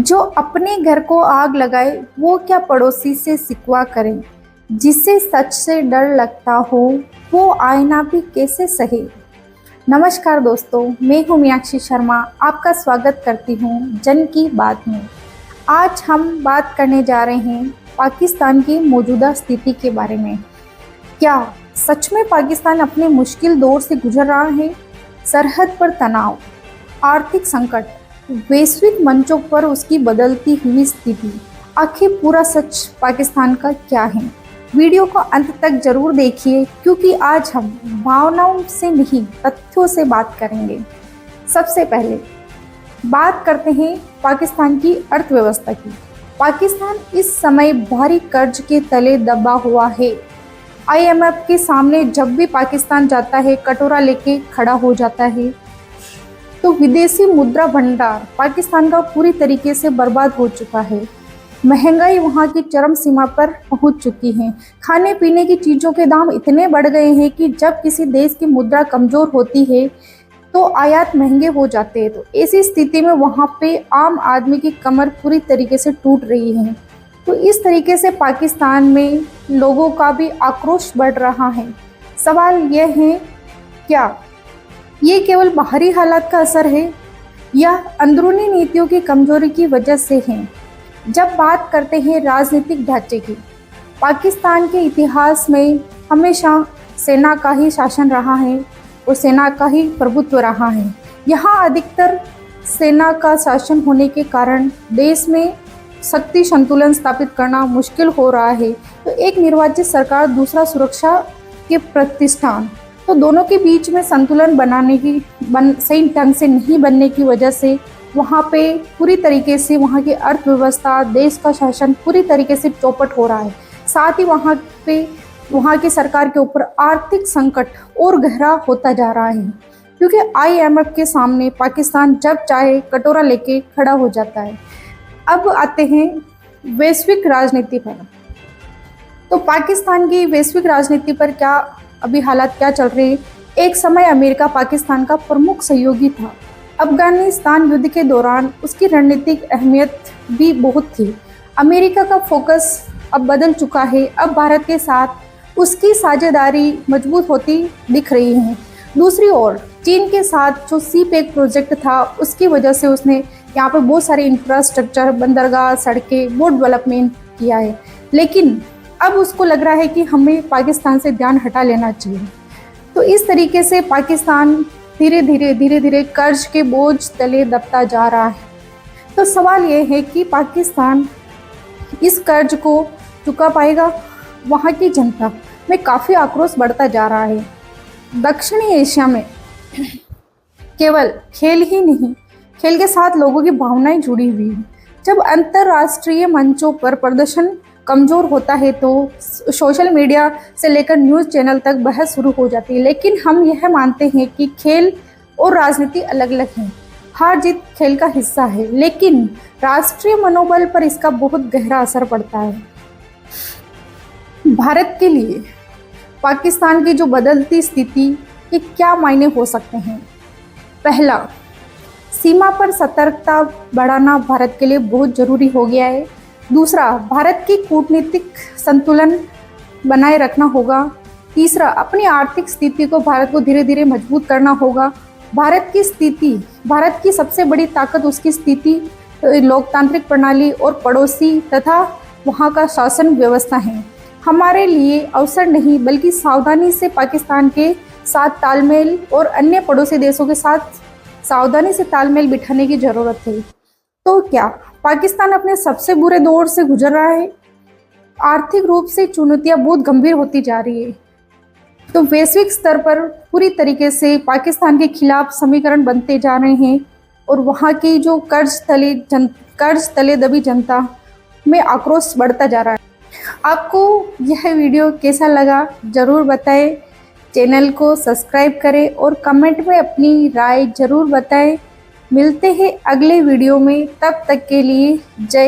जो अपने घर को आग लगाए वो क्या पड़ोसी से शिकवा करे। जिसे सच से डर लगता हो वो आईना भी कैसे सहे। नमस्कार दोस्तों, मैं हूँ मीनाक्षी शर्मा, आपका स्वागत करती हूँ जन की बात में। आज हम बात करने जा रहे हैं पाकिस्तान की मौजूदा स्थिति के बारे में। क्या सच में पाकिस्तान अपने मुश्किल दौर से गुजर रहा है? सरहद पर तनाव, आर्थिक संकट, वैश्विक मंचों पर उसकी बदलती हुई स्थिति, आखिर पूरा सच पाकिस्तान का क्या है? वीडियो को अंत तक जरूर देखिए, क्योंकि आज हम भावनाओं से नहीं तथ्यों से बात करेंगे। सबसे पहले बात करते हैं पाकिस्तान की अर्थव्यवस्था की। पाकिस्तान इस समय भारी कर्ज के तले दबा हुआ है। IMF के सामने जब भी पाकिस्तान जाता है कटोरा लेके खड़ा हो जाता है। तो विदेशी मुद्रा भंडार पाकिस्तान का पूरी तरीके से बर्बाद हो चुका है। महंगाई वहाँ की चरम सीमा पर पहुँच चुकी है। खाने पीने की चीज़ों के दाम इतने बढ़ गए हैं कि जब किसी देश की मुद्रा कमज़ोर होती है तो आयात महंगे हो जाते हैं। तो ऐसी स्थिति में वहाँ पे आम आदमी की कमर पूरी तरीके से टूट रही है। तो इस तरीके से पाकिस्तान में लोगों का भी आक्रोश बढ़ रहा है। सवाल यह है, क्या ये केवल बाहरी हालात का असर है या अंदरूनी नीतियों की कमजोरी की वजह से है? जब बात करते हैं राजनीतिक ढांचे की, पाकिस्तान के इतिहास में हमेशा सेना का ही शासन रहा है और सेना का ही प्रभुत्व रहा है। यहाँ अधिकतर सेना का शासन होने के कारण देश में शक्ति संतुलन स्थापित करना मुश्किल हो रहा है। तो एक निर्वाचित सरकार, दूसरा सुरक्षा के प्रतिष्ठान, तो दोनों के बीच में संतुलन सही ढंग से नहीं बनने की वजह से वहाँ पे पूरी तरीके से वहाँ की अर्थव्यवस्था, देश का शासन पूरी तरीके से चौपट हो रहा है। साथ ही वहाँ की सरकार के ऊपर आर्थिक संकट और गहरा होता जा रहा है, क्योंकि IMF के सामने पाकिस्तान जब चाहे कटोरा लेके खड़ा हो जाता है। अब आते हैं वैश्विक राजनीति पर। तो पाकिस्तान की वैश्विक राजनीति पर अभी हालात क्या चल रहे हैं? एक समय अमेरिका पाकिस्तान का प्रमुख सहयोगी था। अफगानिस्तान युद्ध के दौरान उसकी रणनीतिक अहमियत भी बहुत थी। अमेरिका का फोकस अब बदल चुका है। अब भारत के साथ उसकी साझेदारी मजबूत होती दिख रही है। दूसरी ओर चीन के साथ जो CPEC प्रोजेक्ट था, उसकी वजह से उसने यहाँ पर बहुत सारे इंफ्रास्ट्रक्चर, बंदरगाह, सड़कें, बहुत डेवलपमेंट किया है। लेकिन अब उसको लग रहा है कि हमें पाकिस्तान से ध्यान हटा लेना चाहिए। तो इस तरीके से पाकिस्तान धीरे धीरे कर्ज के बोझ तले दबता जा रहा है। तो सवाल ये है कि पाकिस्तान इस कर्ज को चुका पाएगा? वहाँ की जनता में काफ़ी आक्रोश बढ़ता जा रहा है। दक्षिणी एशिया में केवल खेल ही नहीं, खेल के साथ लोगों की भावनाएं जुड़ी हुई हैं। जब अंतर्राष्ट्रीय मंचों पर प्रदर्शन कमज़ोर होता है तो सोशल मीडिया से लेकर न्यूज़ चैनल तक बहस शुरू हो जाती है। लेकिन हम यह मानते हैं कि खेल और राजनीति अलग अलग हैं। हार जीत खेल का हिस्सा है, लेकिन राष्ट्रीय मनोबल पर इसका बहुत गहरा असर पड़ता है। भारत के लिए पाकिस्तान की जो बदलती स्थिति के क्या मायने हो सकते हैं? पहला, सीमा पर सतर्कता बढ़ाना भारत के लिए बहुत ज़रूरी हो गया है। दूसरा, भारत की कूटनीतिक संतुलन बनाए रखना होगा। तीसरा, अपनी आर्थिक स्थिति को भारत को धीरे धीरे मजबूत करना होगा। भारत की सबसे बड़ी ताकत उसकी स्थिति, लोकतांत्रिक प्रणाली और पड़ोसी तथा वहाँ का शासन व्यवस्था है। हमारे लिए अवसर नहीं बल्कि सावधानी से पाकिस्तान के साथ तालमेल और अन्य पड़ोसी देशों के साथ सावधानी से तालमेल बिठाने की ज़रूरत है। तो क्या पाकिस्तान अपने सबसे बुरे दौर से गुजर रहा है? आर्थिक रूप से चुनौतियां बहुत गंभीर होती जा रही है। तो वैश्विक स्तर पर पूरी तरीके से पाकिस्तान के खिलाफ समीकरण बनते जा रहे हैं और वहाँ की जो कर्ज तले दबी जनता में आक्रोश बढ़ता जा रहा है। आपको यह वीडियो कैसा लगा ज़रूर बताएं। चैनल को सब्सक्राइब करें और कमेंट में अपनी राय ज़रूर बताएं। मिलते हैं अगले वीडियो में, तब तक के लिए जय हिंद।